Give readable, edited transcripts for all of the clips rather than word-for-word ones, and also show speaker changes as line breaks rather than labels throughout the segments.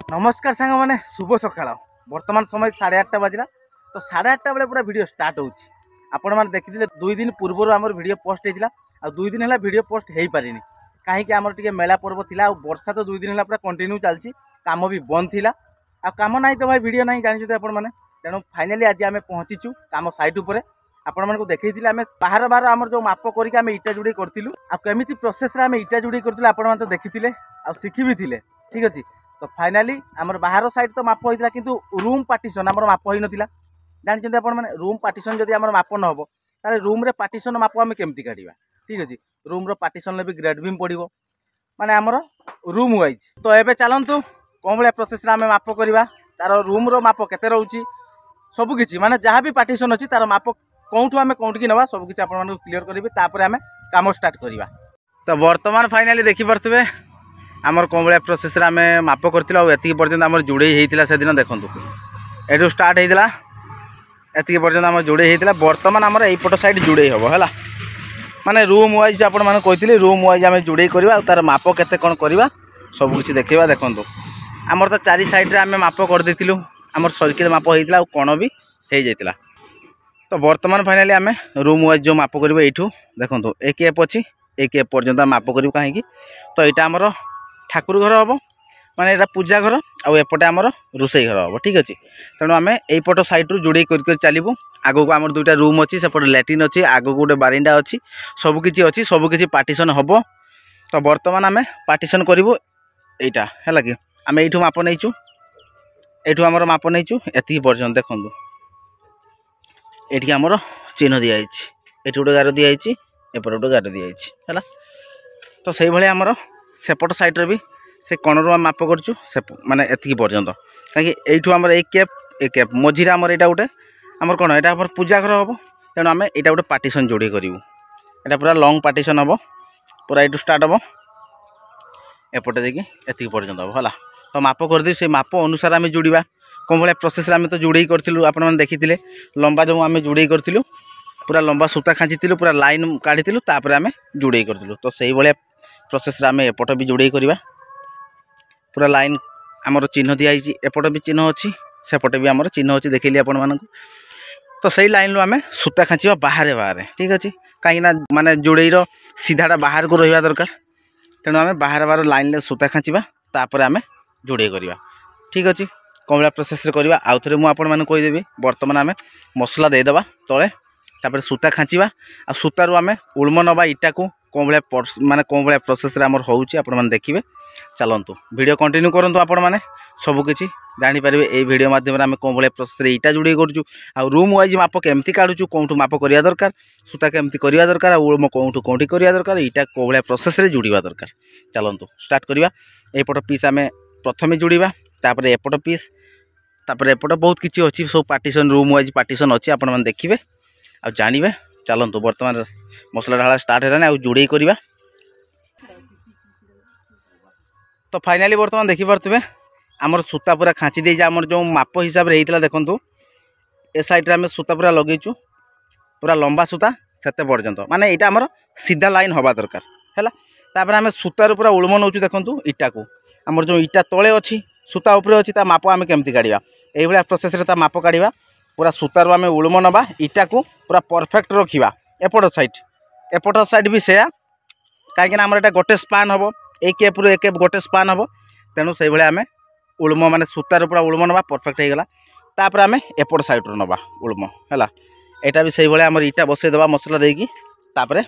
नमस्कार सांग मैंने शुभ सकाळ बर्तमान समय 8:30 बजला तो 8:30 बेले पूरा वीडियो स्टार्ट होची आपण माने देखिथिले 2 दिन पूर्व आमर वीडियो पोस्ट हेतिला आ 2 दिन हला वीडियो पोस्ट हेई पारिनी काहे कि आमर टिके मेला पर्व थिला आ वर्षा तो 2 दिन हला पूरा कंटिन्यू चलची काम भी बंद थिला आ काम नाही तो भाई वीडियो नाही जानि आपण माने तेनो फाइनली आज आमे पहुंचीचु काम साइट ऊपर आपण मानको देखैथिले आमे बाहर बाहर आमर जो माप करिके आमे इटा जुडी करथिलु आ केमिति प्रोसेस रे आमे इटा जुडी करथिलु आपण माने तो देखिथिले आ सिखि भी थिले ठीक अछि। तो फाइनाली आमर बाहर साइड तो माप होइतिला किंतु रूम पार्टीशन आमर माप होई नथिला जानछन्ते आपण माने रूम पार्टीशन जदि आमर माप न होबो ताले रूम रे पार्टीशन माप आमे केमति काढिबा ठीक अछि। रूम रो पार्टीशन ले भी ग्रेड बीम पडिबो माने आमर रूम वाइज तो एबे चलंतु कोन बळे प्रोसेस रे आमे माप करबा तार रूम रो माप केते रहउची सब किछि माने जहां भी पार्टीशन अछि तार माप कोउठु आमे कोउठ कि नबा सब किछि आपण माने क्लियर करिबे तापर आमे काम स्टार्ट करबा। तो वर्तमान फाइनाली देखि परतबे आमर कौन भाया प्रोसेस आम माप करथिला आ एतिक पर्यंत आमर जुड़े होइतिला से दिन देखंतु एठू स्टार्ट होइतिला एतिक पर्यंत आमर जुड़े होइतिला वर्तमान आमर एई पट साइड जुड़े हबो हला माने रूम वाइज आपण माने कहितिले रूम वाइज आम जुड़े करबा तार माप केते कोन करबा सब किछि देखैबा देखंतु आमर तो चारि साइड रे आम माप कर देतिलु आमर सर्किल माप होइतिला आ कोन भी हे जाइतिला। तो वर्तमान फाइनली आम रूम वाइज जो माप करबो एठू देखंतु एक एप अछि एक एप पर्यंत माप करबो काहे कि तो एटा आमर ठाकुर घर हम माने एटा पूजा घर आउ एपटे आमर रोसई घर हम ठीक अच्छे तेणु आम यपट सैड्रु जोड़े कर चलू आगक आम दुईटा रूम अच्छी सेपटे लैट्रिन अच्छी आगक गोटे बारिंडा अच्छी सबकि सबकि पार्टीशन हम। तो बर्तमान आम पार्टीशन करूँ यहाँ है कि आम यू माप नहींचु यू आम माप नहींचु एति पर्यटन देखूँ ये आमर चिन्ह दिखाई ये गोटे गार दिखाई एपटे गोटे गार दिखाई है। तो से भाई आमर सेपट साइड्रे भी से कणरू आम माप करचु से माने एतिकी पर्यंत कहीं यू आम एक कैप मझीरे आमर यहाँ गोटे आमर कौन यहाँ आम पूजा घर हम तेणु आम यहाँ गोटे पार्टीशन जोड़े करूँ यहाँ पूरा लंग पार्टीशन हम पूरा यू स्टार्ट हम एपटे देखिए एतिकी पर्यंत हम है। तो माप करदे से माप अनुसार आम जोड़ा कौन भाया प्रोसेस आम तो जोड़े करूँ आपने देखी लंबा जो आम जोड़े करूँ पूरा लंबा सूता खाँची पूरा लाइन काढ़ी आम जोड़े करूँ। तो से भाया प्रोसेस आम एपट भी जोड़े करवा पूरा लाइन आमर चिन्ह दिखाई एपट भी चिन्ह अच्छी सेपटे भी आमर चिन्ह अच्छी देखिली आपण मानक। तो सही लाइन रो आम सूता खाँचा बाहर बाहर ठीक अच्छे कहीं माने जोड़ेर सीधाटा बाहर को रहा दरकार तेणु आम बाहर बाहर लाइन सूता खाँचा तापर आम जोड़े करवा ठीक अच्छे कौन भाया प्रोसेस करवा आउ थे मुझे कहीदेवी बर्तमान आम मसला देदेबा तले तापर सूता खाँचा आ सूतारू आम उल्म नवा इटा को कौन भाया माने कौन भाया प्रोसेस आमर होउची आपण माने देखिबे चलतु वीडियो कंटिन्यू करंतु आपण माने सबकिछि जानीपारे ये वीडियो माध्यम आम कौन भाया प्रोसेस इटा जोड़े करूँ आ रूम वाइज माप केमती काढ़ुचु कौटू माप करिया दरकार सूता केमती करिया दरकार आ उल्म कौटू कौटी करिया दरकार इटा कौ भाया प्रोसेस रे जुड़िबा दरकार चलतु स्टार्ट करिबा। एपट पीस आम प्रथमे जोड़िबा तापर एपट पीस तापर एपट बहुत किछि अछि सब पार्टीशन रूम वाइज पार्टीशन अछि आपण माने देखिबे आ जानिबे चलतु बर्तमान मसला ढाला स्टार्ट है आ जोड़े करवा। तो फाइनाली बर्तमान देखिपे आमर सूता पूरा खाँची दे आमर जो माप हिसाब से होता देखूँ ए साइड आम सूता पूरा लगेचु पूरा लंबा सूता से पर्यंत माने यहाँ आमर सीधा लाइन हवा दरकार है। तापर आम सूतार पूरा उल्म नौचु देखूँ इटा को आमर जो इटा तले अच्छी सूता उपरे अच्छी माप आम केमती काढ़ा ये प्रोसेस माप काढ़ा पूरा सूतार आम उल्म नवा इटा को पूरा परफेक्ट रखा एपट साइड भी से कहीं आम यहाँ गोटे स्पान हम एक एप्रु एक एप गोटे स्पान हम तेणु से भाई आम उल्म माने सूतार पूरा उल्म नवा परफेक्ट होगा तापर आम एपट साइड रू नवा उल्म है यहाँ भी से भाई आम इटा बसईदेवा मसला देकी तापर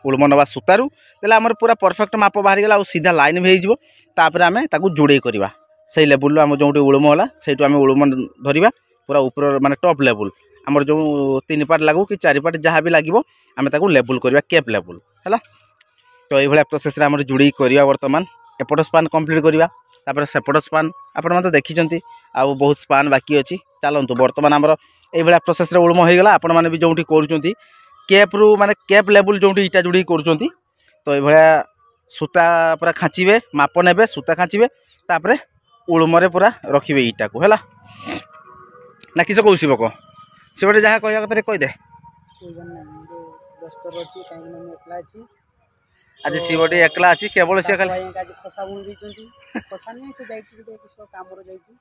उल्म नवा सूतारू तेल आम पूरा परफेक्ट माप बाहरी गला सीधा लाइन भी होपर आम जोड़े करवा से लेवल आम जो उल्म है से आम उल्म धरवा पूरा ऊपर माने टॉप लेवल आमर जो 3 पार्ट लागू कि 4 पार्ट जहाँ भी लगे आम लेवल करवा केप लेवल है। तो ये प्रोसेस आम जोड़ी करवा बर्तमान एपट स्पान कंप्लीट करवा तापर सेपट स्पान आपण तो देखी आ बहुत स्पान बाकी अच्छी चलतु बर्तमान आमर ये प्रोसेस उल्म होगा आपण मैंने भी जो कर केप्रु माने केप लेवल जो इटा जोड़ी कर तो ये सूता पूरा खाँचे माप ने सूता खाँचे तापर उल्म पूरा रखिए इटा को है ना किस कौ शिवक से जहाँ कह कहीदे आज शिवटी एकला अच्छी केवल सी खाली
खसा बुणी देइछन्ती खसा नहीं से जाइछि गोटे किछो काम रे जाइछि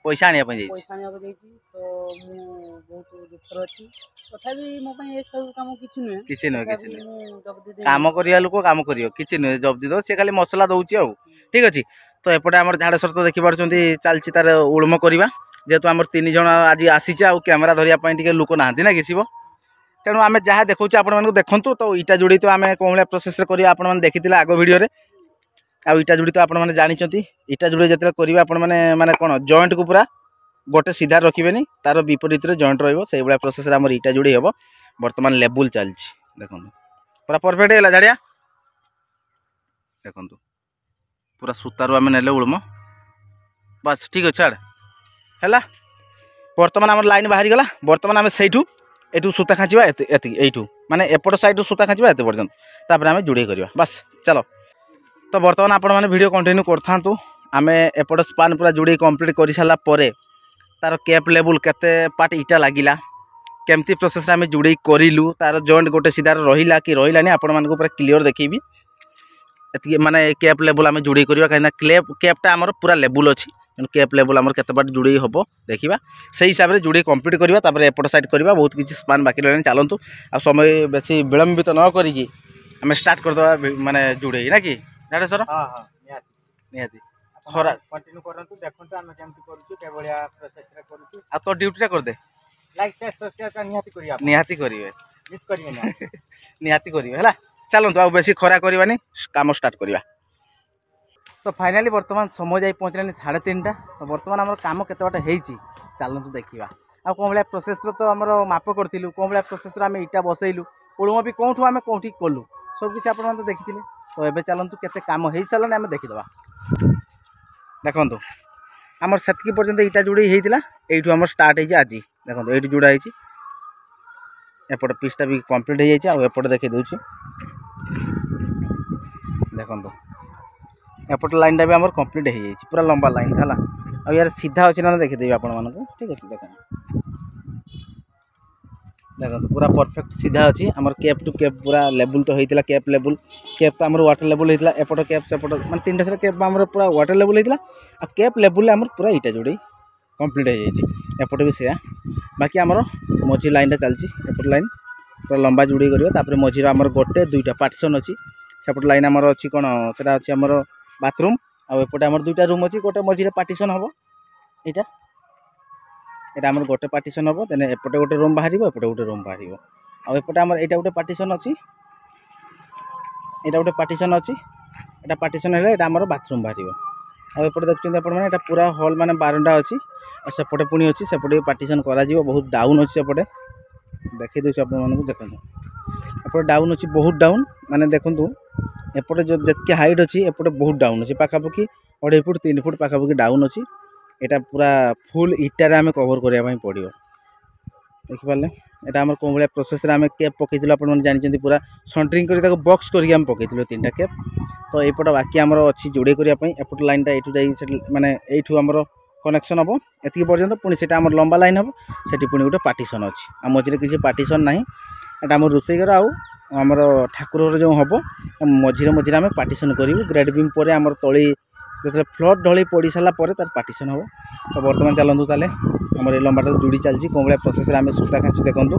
पैसा आनिया पई जाइछि
पैसा आनिया जाइछि तो मु बहुत दुखर अछि तथापि मो पई ए सब काम किछि नै
काम करिया लोक काम करियो किछि नै जब दो से खाली मसला दउछि आ ठीक अछि तो एपटे हमर झाड़ेश्वर तो देखि पारछन्ती चालछि तार उळम करबा जेतु हमर 3 जण आज आसीछि आ कैमरा धरिया पई टिके लोक नाहंती ना किछिबो तेणु आम जहाँ देखा आपण मानक देखु तो इटा जोड़ी तो आम कौन प्रोसेस कर देखी आग भिडियो आ इटा जोड़ी तो आपने जानते इटा जोड़ी जो करेंगे आपने कौन जॉइंट को पूरा गोटे सीधा रखिए तार विपरीत जॉइंट रही प्रोसेस आम इटा जोड़ी हम बर्तमान लेवल चलती देखो पूरा परफेक्ट है झाड़िया देखो पूरा सूतारू आम ने उलम बस ठीक अच्छे है बर्तमान आम लाइन बाहरी गला बर्तमान आम से एटू सूता खाँचवा एटू माने एपट साइड सूता खाँचवा एत पर्यटन आम जोड़े करवा बस चलो तो बर्तमान आपण मैंने वीडियो कंटिन्यू करथांतु आमे एपट स्पान पूरा जोड़े कंप्लीट कर सारा पर तार कैप लेवल केते पार्ट इटा लागिला केमती प्रोसेस आम जोड़े करूँ तार जॉइंट गोटे सीधार रहा कि रही आपण मानक पूरा क्लीयर देखी माने कैप लेवल आम जोड़े करवा कहीं कैपटा आमर पूरा लेवल अच्छी कैप लेवल आमर केते बाट जोड़े हम देखा से हिसाब से जोड़े कंप्लीट करवा एपट साइड करवा बहुत किसी स्पान बाकी रहा चलतु आ समय बेसी विलंबित न करी आम स्टार्ट करदे माने जोड़े ना कि झाड़ेश्वर निहाती खरा
कंटिन्यू करंतु देखंतु हम केमति करूछु के बलिया प्रोसेस रे करूछु
आ तो ड्यूटी कर दे
लाइक शेयर सब्सक्राइब का
निहाती करिवे
मिस करिवे ना
निहाती करिवे हला चलंतु आ बेसी खरा करवानी काम स्टार्ट करवा तो फाइनाली बर्तमान समय जाई पहुँचलानी 3:30 तो बर्तमान आम कम केते बाट होईची चलतु देखा आ कौन भाया प्रोसेस तो आम माप करूँ कौन भाया प्रोसेस आम इटा बसैलु उलम भी कौटू आम कौटी कलु सब किसी आप देखी तो ये चलतु केते काम हो सारे आम देखीदे देखो आमर से पर्यंत इटा जोड़ी होता यू आम स्टार्ट हो आज देखो ये जोड़ा है एपट पीसटा भी कम्प्लीट हो एपट देखी दूसरी देखो एपट लाइन भी आम कम्प्लीट हो पूरा लंबा लाइन है और यार सीधा अच्छे ना देखीदेवी आपण मानक ठीक अच्छे देखो देखो पूरा परफेक्ट सीधा अच्छी आमर कैप टू कैप पूरा लेवल तो होता कैप लेवल कैप तो आम वाटर लेवल होता एपट कैप सेपट मैं 3टा सारा कैप आम पूरा वाटर लेवल होता आ कैप लेवल आम पूरा इटा जोड़ी कंप्लीट हो एपट भी से बाकी आमर मझी लाइन चलती एपट लाइन पूरा लंबा जोड़ी कर मझीर आमर गोटे 2टा पार्टीशन अच्छी सेपट लाइन आमर अच्छी कौन से अच्छी आमर बाथरूम आउटे आमर 2टा रूम अच्छी गोटे मझीरे पार्टीशन हम यहाँ यहाँ आम गोटे पार्टीशन हम देन एपटे गोटे रूम बाहर एपटे गोटे रूम बाहर आउटे आम यहाँ गोटे पार्टीशन अच्छी यहाँ गोटे पार्टीशन अच्छी यहाँ पार्टीशन है आम बाथरूम बाहर आउटे देखते आप पूरा हॉल माने 12टा अच्छी और सेपटे पुणी अच्छी सेपटे पार्टीशन करा बहुत डाउन अच्छी सेपटे देखी दूसरी आपको देखो एपटे डाउन अच्छी बहुत डाउन माने देखूँ एपटे जो जितके हाइट अच्छी एपटे बहुत डाउन अच्छी पाखापाखि 2.5 फुट 3 फुट पाखापाखि डाउन अच्छी एटा पूरा फुल इटारे आम कवर करने पड़ो देखिपारे यहाँ आम कौन भाया प्रोसेस आम कैप पकईलु आप जानते पूरा सेंटरिंग कर बक्स करके आम पकईलु 3टा कैप तो यपट बाकी आमर अच्छी जोड़े करने एपट लाइनटा यू माने यू आम कनेक्शन हम एति पर्यंत पुणी से आम लंबा लाइन हम से पुणी गोटे पार्टीशन अच्छी आ मझे किसी पार्टीशन ना यहाँ आम रोसई घर आमर ठाकुर घर जो हम मझे मझे आम पार्टीशन करूँ ग्रेड बीम पर आम तली जो फ्लोर ढली पड़ सारा तार पार्टीशन हम तो बर्तमान चलतु ताले आम लंबाटा जोड़ी चलती कौन भाया प्रोसेस आम सूता खाँचु देखो आम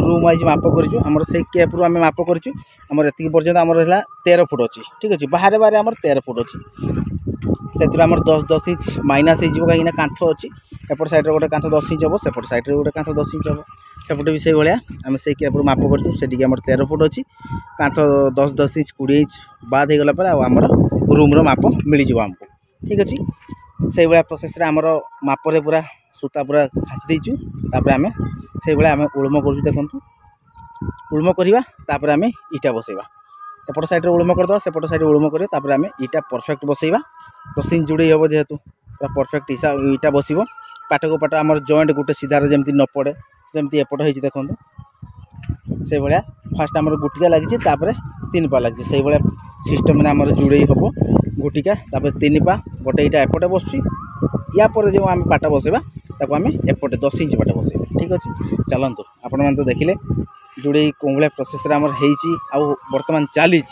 रूम वाइज माप कर से कैप रू आम माप कर एति पर्यंत आम रहा 13 फुट अच्छी ठीक अच्छे बाहर बाहर आम 13 फुट अच्छी से 10 इंच माइनस हो कहीं कांथ अच्छी एपट साइड गोटे कांथ 10 इंच हम सेपट साइड गोटे कांथ 10 इंच हम सेपटे भी से भाया आम से कैप माप कर आम 13 फुट अच्छी कांथ 10 इंच 20 इंच बाद हो गला आमर रूम माप मिल जाव आमको ठीक अच्छे से भाया प्रोसेस आमर मापरे पूरा सूता पूरा खाँची देचु आम से भाया आम उलम कर देखु उलम करवा आम इटा बसैवा एपट साइड उलम करदे सेपट साइड उलम कर आम इटा परफेक्ट बसैवा रसिंग जोड़े हम जेहेतु पूरा परफेक्ट इटा बस पाट को पाट आम जॉइंट गोटे सीधार जमी न पड़े जमी एपट हो देखो से भाया फास्ट आम गुटिका लगी 3 पा लगी से भाया सिस्टम आम जोड़े हम गुटिका 3 पा गोटे इटा एपटे बस या पर जो आम पाट बसैवा आम एपटे 10 इंच पाट बसैवा ठीक अच्छे चलतु आपण मैंने तो देखिले जोड़े कौन भाया प्रोसेस आमर हो बर्तमान चली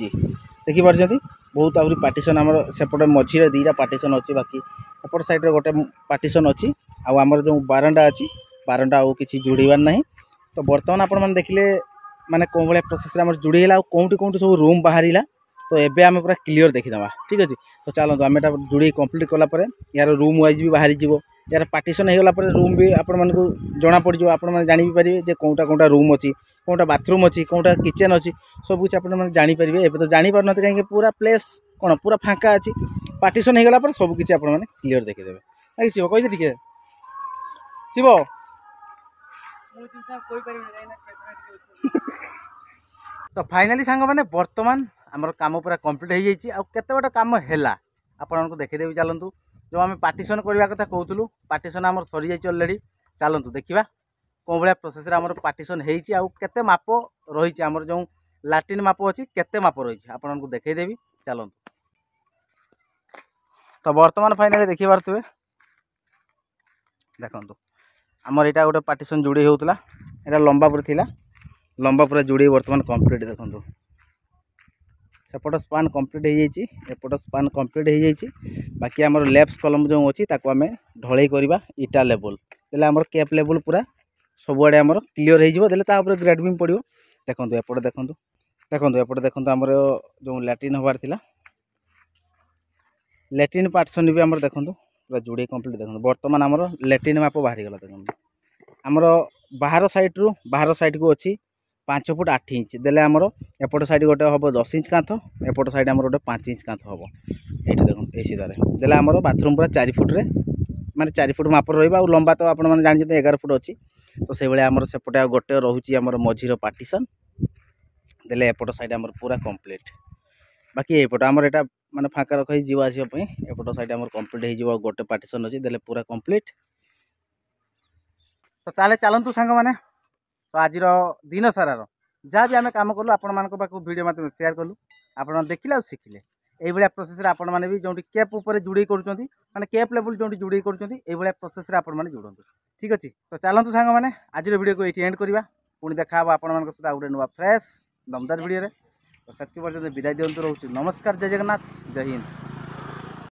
देखिपार बहुत आहरी पार्टीशन आम सेपटे मझीरे दुईटा पार्टीशन अच्छी बाकी एपट साइड गोटे पार्टीशन अच्छी आमर जो बारंडा अच्छी बारंडा आउ कि जोड़ार ना तो बर्तमान आपण देखिले माने कौन भाया प्रोसेस आम जोड़ेला कौटी कौटी सब रूम बाहर तो एबे आम पूरा क्लीयर देखीदे ठीक अच्छे तो चलते आम जोड़े कम्प्लीट कलापर यार रूम वाइज भी बाहरी जीव यार पार्टीशन हो गला रूम भी आपण मानक जना पड़ आप जानी पारे कौटा कौटा रूम अच्छी कौटा बाथरूम अच्छी कौटा किचेन अच्छी सब कुछ आप जानीपारे एवं तो जापर ना कहीं पूरा प्लेस कौन पूरा फाँका अच्छी पार्टीशन हो गला सब किसी आप क्लीयर देखीदे ना शिव कही टे शिव तो फाइनाली सांग मैंने बर्तमान आमर काम पूरा कम्प्लीट हो केते बड़ काम है आपको देखीदेवी चलतु जो आम पार्टीशन करने कथा कहूँ पार्टीशन आम सरी जाइए अलरेडी चलतु देखा कौन भाया प्रोसेस आमर पार्टीशन होते माप रही आमर जो लाट्रिन माप अच्छी केते माप रही आपको देखईदेवी चलतु तो बर्तमान फाइनाली देखी पारे देखु आमर यहाँ गोटे पार्टीशन जोड़ी होता है लंबा पूरा थिला लंबा पूरा जोड़ी बर्तमान कंप्लीट देखु सेपट स्पान कंप्लीट होपट स्पान कंप्लीट हो बाकी आमर लेफ्ट कलम जो अच्छी आम ढलई करवा इटा लेवल देले आमर कैप लेवल पूरा सबुआड़े आमर क्लीयर हो ग्रेड बीम पड़ो देखो एपटे देखो देखो एपटे देखो आमर जो लैट्रिन हबार थिला लैट्रिन पार्टीशन भी आमर देखो पूरा जोड़ी कंप्लीट देखो बर्तमान आमर लैट्रिन माप बाहरी गला देखो आमर बाहर साइड को अच्छी 5 फुट 8 इंच देले आमर एपट साइड गोटे हम 10 इंच कांथ एपट साइड आमर गोटे 5 इंच कांथ हम ये देखो ये सीधारे देले आमर बाथरूम पूरा 4 फुट रे माने 4 फुट माप रहा और लंबा तो आप जानते 11 फुट अच्छी तो से भाई आमर सेपटे गोटे रोचे आमर मझीर पार्टीशन देले एपट साइड आमर पूरा कंप्लीट बाकी एपट आमर यहाँ माने फाँका रखी जीवा आसवाई एपट साइड आमर कंप्लीट हो गोटे पार्टीशन अच्छी देले पूरा कंप्लीट तो ताले चलतु सांग मैंने तो आज दिन सारार जहाँ भी आम कम कलु आपण मान वीडियो मत शेयर कलु आप देखिले और शिखिले ये प्रोसेस आपण मैंने भी जो कैप उपर जोड़ी कर कैप लेवल जो जोड़ी कर प्रोसेस आपण जोड़ू ठीक अच्छे तो चलतु सांग मैंने आज वीडियो को ये एंड करवा पुणी देखा आपण मान सहित गोटे नुआ फ्रेश दमदार वीडियो तो से पर्यटन विदाय दिंतु रोचे नमस्कार जय जगन्नाथ जय हिंद।